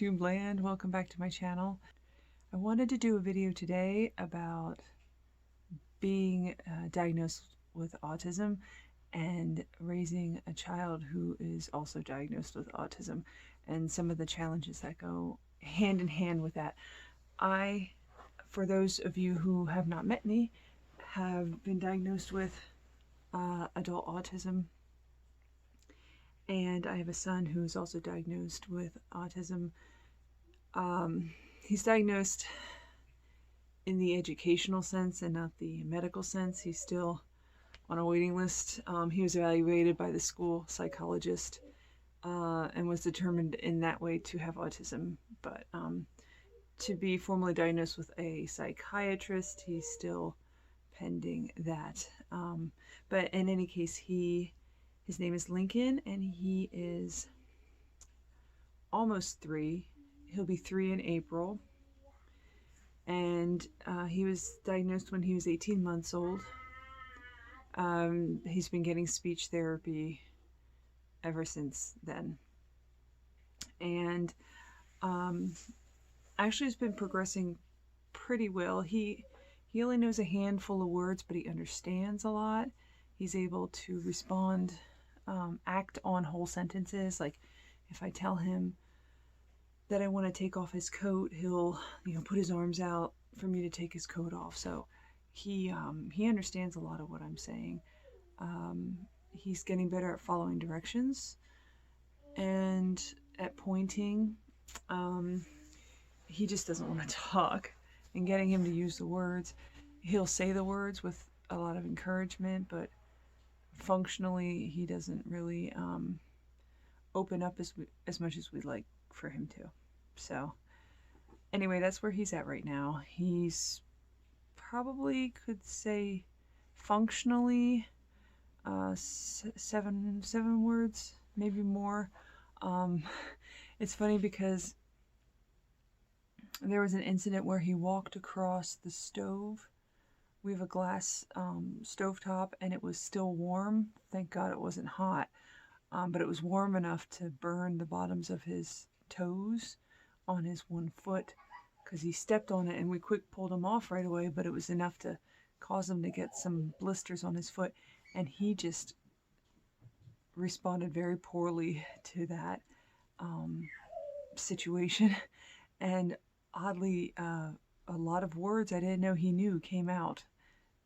YouTube land, welcome back to my channel. I wanted to do a video today about being diagnosed with autism and raising a child who is also diagnosed with autism and some of the challenges that go hand in hand with that. For those of you who have not met me, have been diagnosed with adult autism, and I have a son who's also diagnosed with autism. He's diagnosed in the educational sense and not the medical sense. He's still on a waiting list. He was evaluated by the school psychologist and was determined in that way to have autism, but to be formally diagnosed with a psychiatrist, he's still pending that. But in any case, his name is Lincoln, and he is almost 3. He'll be 3 in April. And he was diagnosed when he was 18 months old. He's been getting speech therapy ever since then. And actually has been progressing pretty well. He only knows a handful of words, but he understands a lot. He's able to respond, act on whole sentences. Like if I tell him that I want to take off his coat, he'll put his arms out for me to take his coat off. So he understands a lot of what I'm saying. He's getting better at following directions and at pointing. He just doesn't want to talk, and getting him to use the words. He'll say the words with a lot of encouragement, but functionally he doesn't really open up as much as we'd like for him to. So anyway, that's where he's at right now. He's probably, could say, functionally 7 words, maybe more. It's funny because there was an incident where he walked across the stove. We have a glass stovetop, and it was still warm. Thank God it wasn't hot, but it was warm enough to burn the bottoms of his toes on his one foot, because he stepped on it, and we quick pulled him off right away, but it was enough to cause him to get some blisters on his foot, and he just responded very poorly to that situation. And oddly, a lot of words I didn't know he knew came out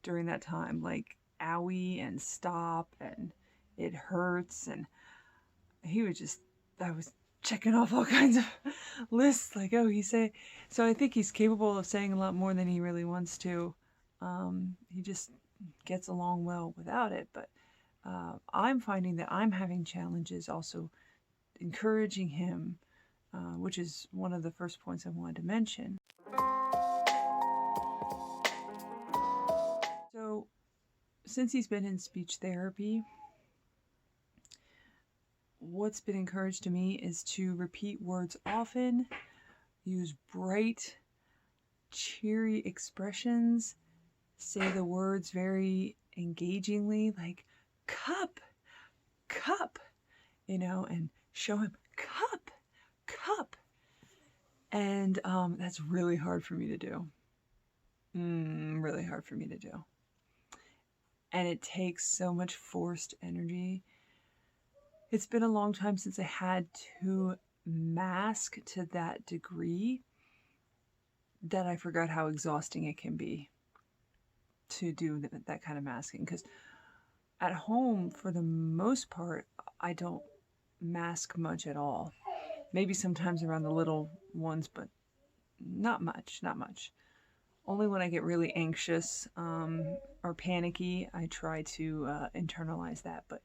during that time, like owie and stop and it hurts, and I was checking off all kinds of lists, like, oh, so I think he's capable of saying a lot more than he really wants to. He just gets along well without it, but I'm finding that I'm having challenges also encouraging him, which is one of the first points I wanted to mention. So since he's been in speech therapy, what's been encouraged to me is to repeat words often, use bright, cheery expressions, say the words very engagingly, like cup, cup, and show him cup, cup. And that's really hard for me to do. Really hard for me to do. And it takes so much forced energy. It's been a long time since I had to mask to that degree that I forgot how exhausting it can be to do that kind of masking. Because at home, for the most part, I don't mask much at all. Maybe sometimes around the little ones, but not much. Only when I get really anxious or panicky, I try to internalize that. But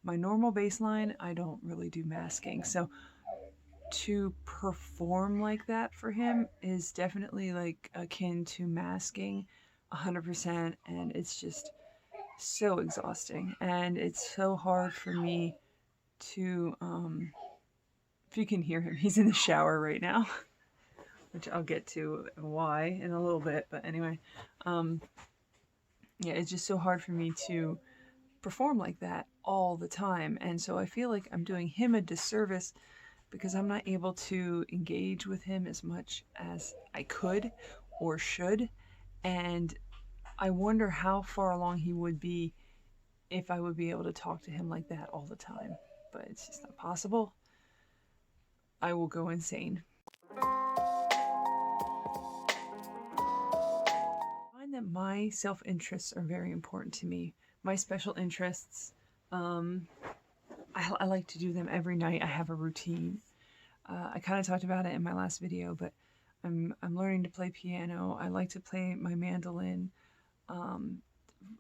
my normal baseline, I don't really do masking. So to perform like that for him is definitely like akin to masking 100%, and it's just so exhausting. And it's so hard for me to, if you can hear him, he's in the shower right now, which I'll get to why in a little bit. But anyway, yeah, it's just so hard for me to perform like that all the time. And so I feel like I'm doing him a disservice because I'm not able to engage with him as much as I could or should. And I wonder how far along he would be if I would be able to talk to him like that all the time. But it's just not possible. I will go insane. I find that my self-interests are very important to me. My special interests, I like to do them every night. I have a routine. I kind of talked about it in my last video, but I'm learning to play piano. I like to play my mandolin.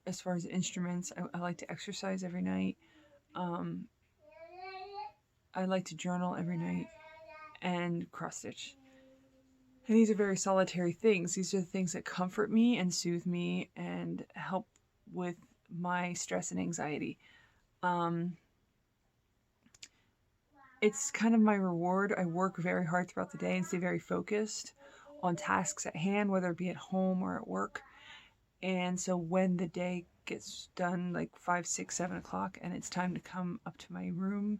As far as instruments, I like to exercise every night. I like to journal every night and cross stitch. And these are very solitary things. These are the things that comfort me and soothe me and help with my stress and anxiety. It's kind of my reward. I work very hard throughout the day and stay very focused on tasks at hand, whether it be at home or at work. And so when the day gets done, like 5, 6, 7 o'clock, and it's time to come up to my room,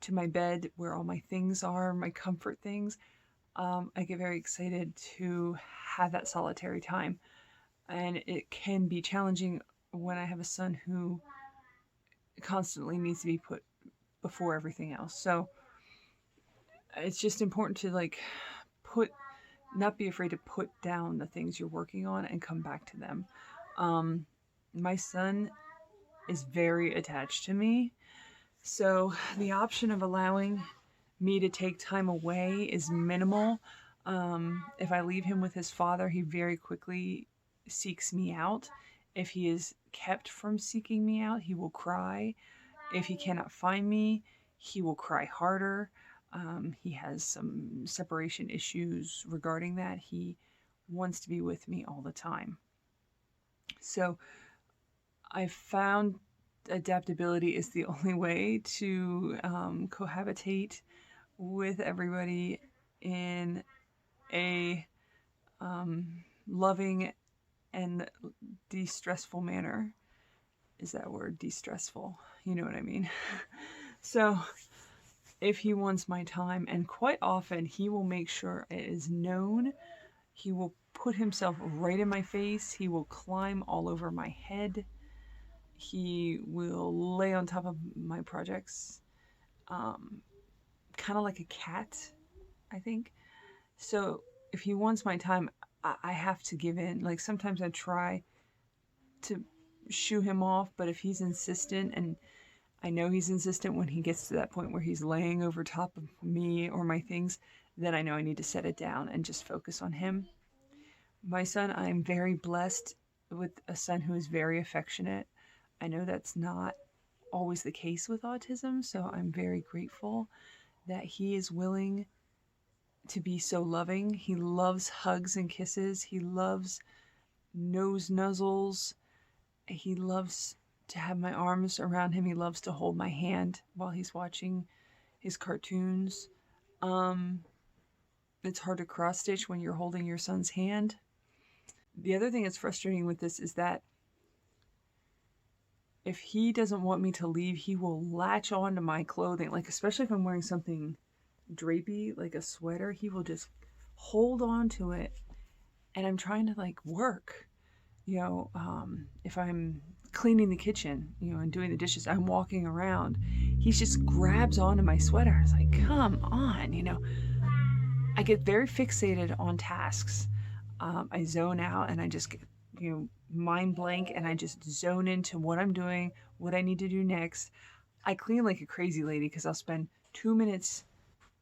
to my bed where all my things are, my comfort things, I get very excited to have that solitary time. And it can be challenging when I have a son who constantly needs to be put before everything else. So it's just important to not be afraid to put down the things you're working on and come back to them. My son is very attached to me. So the option of allowing me to take time away is minimal. If I leave him with his father, he very quickly seeks me out. If he is kept from seeking me out, he will cry. If he cannot find me, he will cry harder. He has some separation issues regarding that. He wants to be with me all the time. So I found adaptability is the only way to cohabitate with everybody in a loving and de-stressful manner. Is that word, de-stressful? You know what I mean. So if he wants my time, and quite often he will make sure it is known, he will put himself right in my face, he will climb all over my head, he will lay on top of my projects, kind of like a cat, I think. So if he wants my time, I have to give in. Like sometimes I try to shoo him off, but if he's insistent, and I know he's insistent when he gets to that point where he's laying over top of me or my things, then I know I need to set it down and just focus on him. My son, I'm very blessed with a son who is very affectionate. I know that's not always the case with autism, so I'm very grateful that he is willing to be so loving. He loves hugs and kisses. He loves nose nuzzles. He loves to have my arms around him. He loves to hold my hand while he's watching his cartoons. It's hard to cross stitch when you're holding your son's hand. The other thing that's frustrating with this is that if he doesn't want me to leave, he will latch on to my clothing. Like, especially if I'm wearing something drapey, like a sweater, he will just hold on to it. And I'm trying to work. If I'm cleaning the kitchen, and doing the dishes, I'm walking around, he just grabs onto my sweater. It's like, come on, I get very fixated on tasks. I zone out and I just get, mind blank, and I just zone into what I'm doing, what I need to do next. I clean like a crazy lady because I'll spend 2 minutes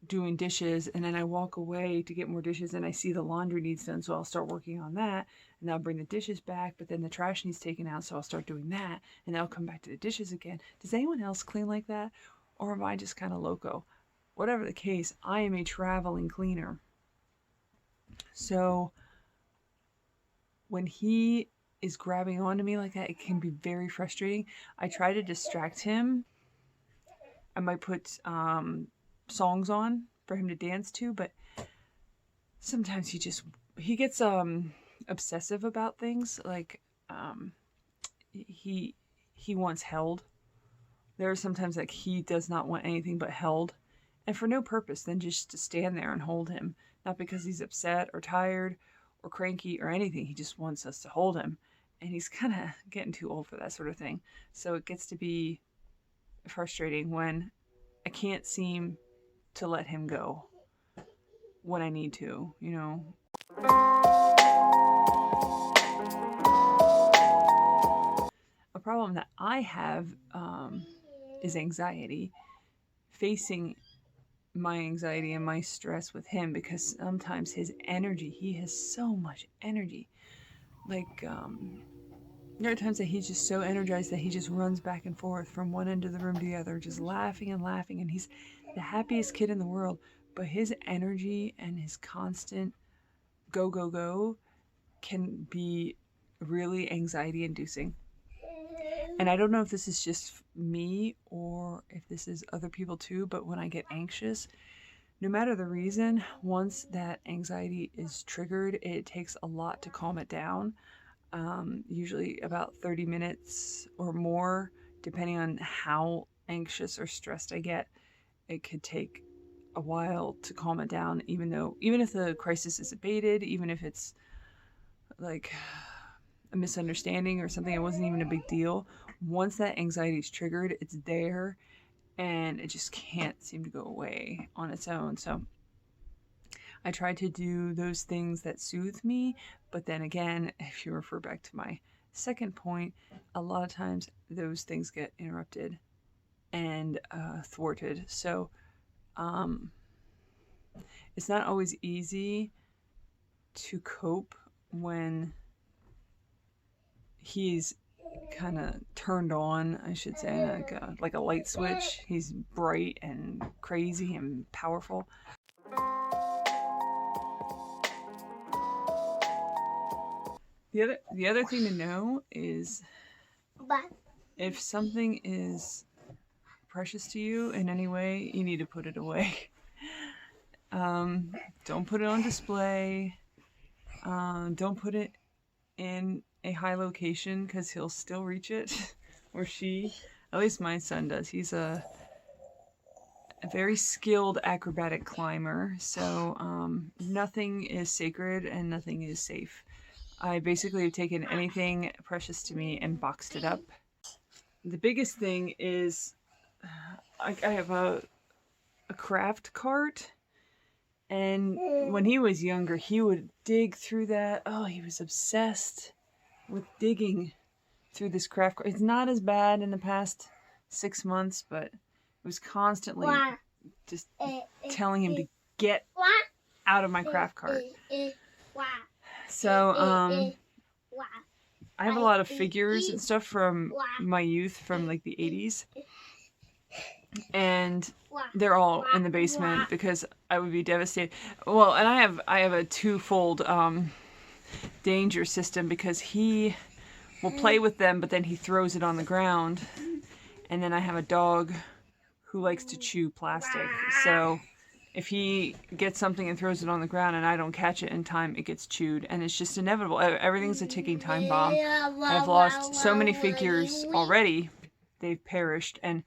doing dishes, and then I walk away to get more dishes, and I see the laundry needs done, so I'll start working on that, and I'll bring the dishes back, but then the trash needs taken out, so I'll start doing that, and I'll come back to the dishes again. Does anyone else clean like that? Or am I just kind of loco? Whatever the case, I am a traveling cleaner. So when he is grabbing onto me like that, it can be very frustrating. I try to distract him. I might put songs on for him to dance to, but sometimes he gets obsessive about things. Like he wants held. There are sometimes he does not want anything but held, and for no purpose than just to stand there and hold him. Not because he's upset or tired or cranky or anything. He just wants us to hold him. And he's kind of getting too old for that sort of thing. So it gets to be frustrating when I can't seem to let him go when I need to, you know. A problem that I have is anxiety, facing my anxiety and my stress with him, because sometimes his energy, he has so much energy. Like, there are times that he's just so energized that he just runs back and forth from one end of the room to the other, just laughing and laughing, and he's the happiest kid in the world. But his energy and his constant go, go, go can be really anxiety inducing. And I don't know if this is just me or if this is other people too, but when I get anxious, no matter the reason, once that anxiety is triggered, it takes a lot to calm it down. Usually about 30 minutes or more, depending on how anxious or stressed I get. It could take a while to calm it down, even if the crisis is abated, even if it's like a misunderstanding or something, it wasn't even a big deal. Once that anxiety is triggered, it's there and it just can't seem to go away on its own. So I try to do those things that soothe me, but then again, if you refer back to my second point, a lot of times those things get interrupted and thwarted. So it's not always easy to cope when he's kind of turned on, I should say, like a light switch. He's bright and crazy and powerful. The other thing to know is if something is precious to you in any way, you need to put it away. Don't put it on display. Don't put it in a high location because he'll still reach it, or she. At least my son does. He's a very skilled acrobatic climber, so nothing is sacred and nothing is safe. I basically have taken anything precious to me and boxed it up. The biggest thing is I have a craft cart, and when he was younger, he would dig through that. Oh, he was obsessed with digging through this craft cart. It's not as bad in the past 6 months, but it was constantly just telling him to get out of my craft cart. So, I have a lot of figures and stuff from my youth, from like the 80s. And they're all in the basement because I would be devastated. Well, and I have a twofold danger system, because he will play with them, but then he throws it on the ground. And then I have a dog who likes to chew plastic. So if he gets something and throws it on the ground and I don't catch it in time, it gets chewed. And it's just inevitable. Everything's a ticking time bomb. I've lost so many figures already. They've perished. And,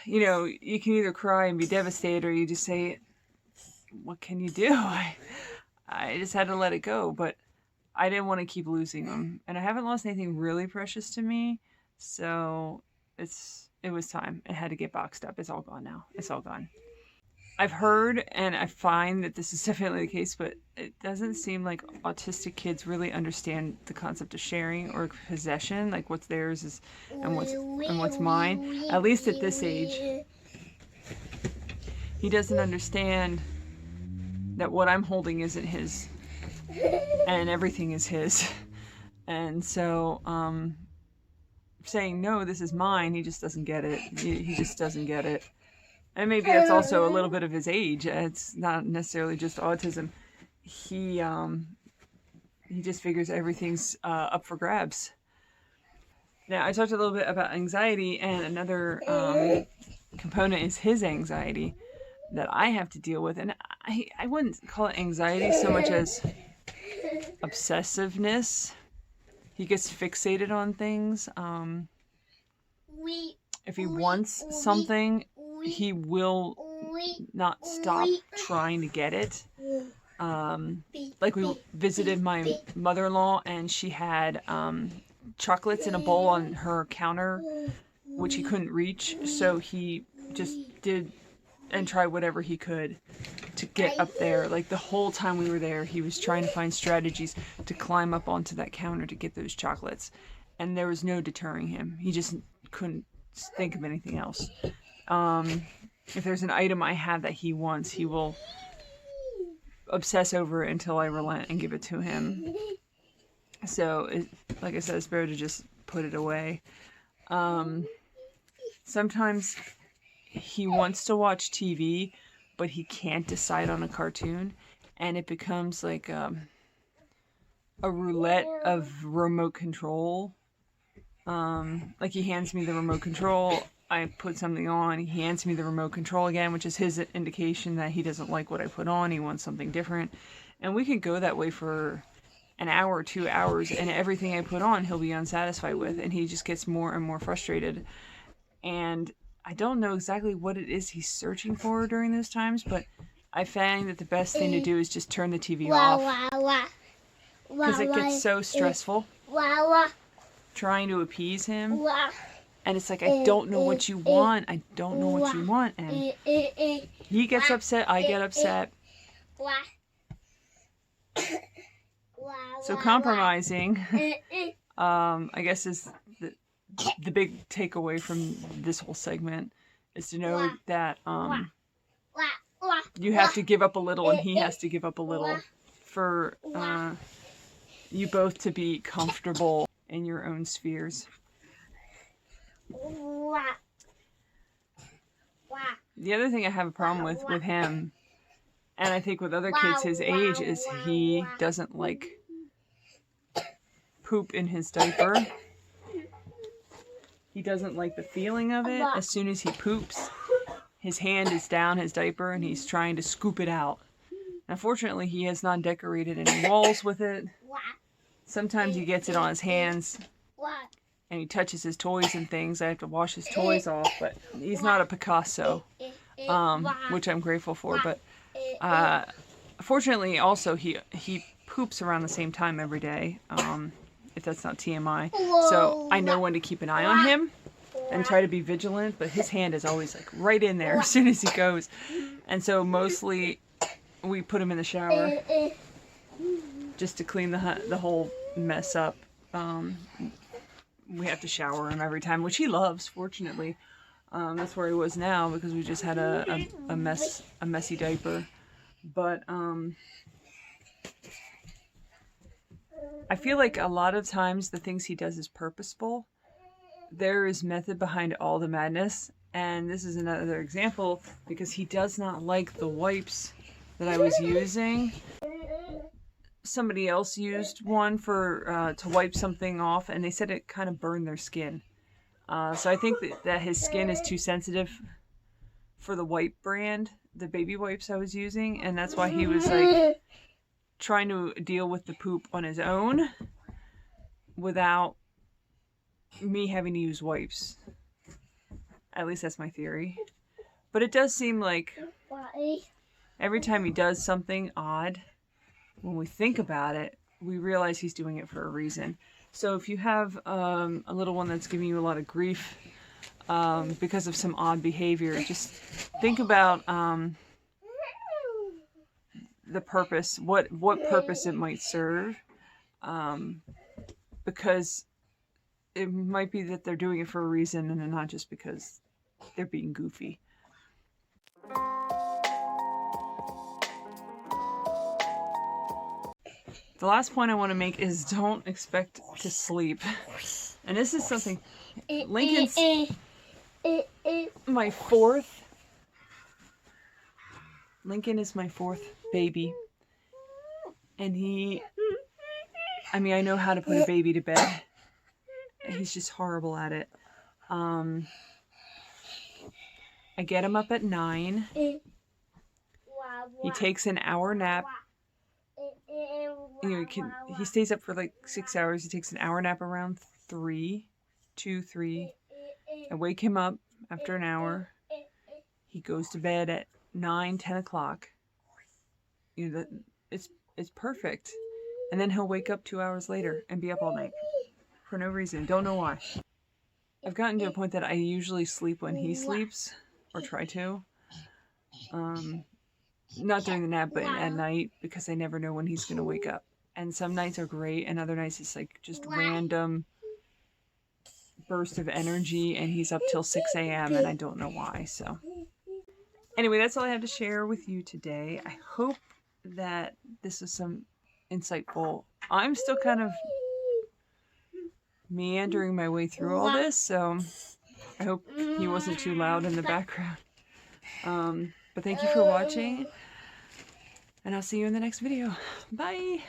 you know, you can either cry and be devastated, or you just say, what can you do? I just had to let it go. But I didn't want to keep losing them. And I haven't lost anything really precious to me. So it was time. It had to get boxed up. It's all gone now. It's all gone. I've heard, and I find that this is definitely the case, but it doesn't seem like autistic kids really understand the concept of sharing or possession, like what's theirs is and what's mine. At least at this age, he doesn't understand that what I'm holding isn't his, and everything is his. And so, saying no, this is mine, he just doesn't get it. He just doesn't get it. And maybe that's also a little bit of his age. It's not necessarily just autism. He just figures everything's up for grabs. Now, I talked a little bit about anxiety, and another component is his anxiety that I have to deal with. And I wouldn't call it anxiety so much as obsessiveness. He gets fixated on things. If he wants something, he will not stop trying to get it. Like we visited my mother-in-law and she had chocolates in a bowl on her counter which he couldn't reach, so he just did and tried whatever he could to get up there. Like the whole time we were there, he was trying to find strategies to climb up onto that counter to get those chocolates, and there was no deterring him. He just couldn't think of anything else. If there's an item I have that he wants, he will obsess over it until I relent and give it to him. So, like I said, it's better to just put it away. Sometimes he wants to watch TV, but he can't decide on a cartoon, and it becomes like a roulette of remote control. Like he hands me the remote control, I put something on, he hands me the remote control again, which is his indication that he doesn't like what I put on, he wants something different. And we could go that way for an hour or 2 hours, and everything I put on he'll be unsatisfied with, and he just gets more and more frustrated. And I don't know exactly what it is he's searching for during those times, but I find that the best thing to do is just turn the TV off. Because it gets so stressful trying to appease him. And it's like, I don't know what you want. I don't know what you want. And he gets upset, I get upset. So compromising, I guess, is the big takeaway from this whole segment, is to know that you have to give up a little and he has to give up a little for you both to be comfortable in your own spheres. The other thing I have a problem with him, and I think with other kids his age, is he doesn't like poop in his diaper. He doesn't like the feeling of it. As soon as he poops, his hand is down his diaper and he's trying to scoop it out. Unfortunately, he has not decorated any walls with it. Sometimes he gets it on his hands and he touches his toys and things. I have to wash his toys off, but he's not a Picasso, which I'm grateful for. But fortunately, also, he poops around the same time every day, if that's not TMI. So I know when to keep an eye on him and try to be vigilant, but his hand is always like right in there as soon as he goes. And so mostly we put him in the shower just to clean the whole mess up. We have to shower him every time, which he loves, fortunately. That's where he was now, because we just had a messy diaper. But I feel like a lot of times the things he does is purposeful. There is method behind all the madness, and this is another example, because he does not like the wipes that I was using. Somebody else used one for to wipe something off, and they said it kind of burned their skin. So I think that his skin is too sensitive for the wipe brand, the baby wipes I was using, and that's why he was like trying to deal with the poop on his own without me having to use wipes. At least that's my theory. But it does seem like every time he does something odd, when we think about it, we realize he's doing it for a reason. So if you have a little one that's giving you a lot of grief because of some odd behavior, just think about the purpose, what purpose it might serve, because it might be that they're doing it for a reason and not just because they're being goofy. The last point I want to make is don't expect to sleep. And this is something, Lincoln's my fourth. Lincoln is my fourth baby. And I know how to put a baby to bed. He's just horrible at it. I get him up at 9. He takes an hour nap. He stays up for like 6 hours. He takes an hour nap around 3. I wake him up after an hour. He goes to bed at 9, 10 o'clock. You know, it's perfect. And then he'll wake up 2 hours later and be up all night for no reason. Don't know why. I've gotten to a point that I usually sleep when he sleeps, or try to. Not during the nap, but at night, because I never know when he's going to wake up. And some nights are great, and other nights it's like just random burst of energy, and he's up till 6 a.m. and I don't know why. So anyway, that's all I have to share with you today. I hope that this is some insightful. I'm still kind of meandering my way through all this, so I hope he wasn't too loud in the background. But thank you for watching, and I'll see you in the next video. Bye!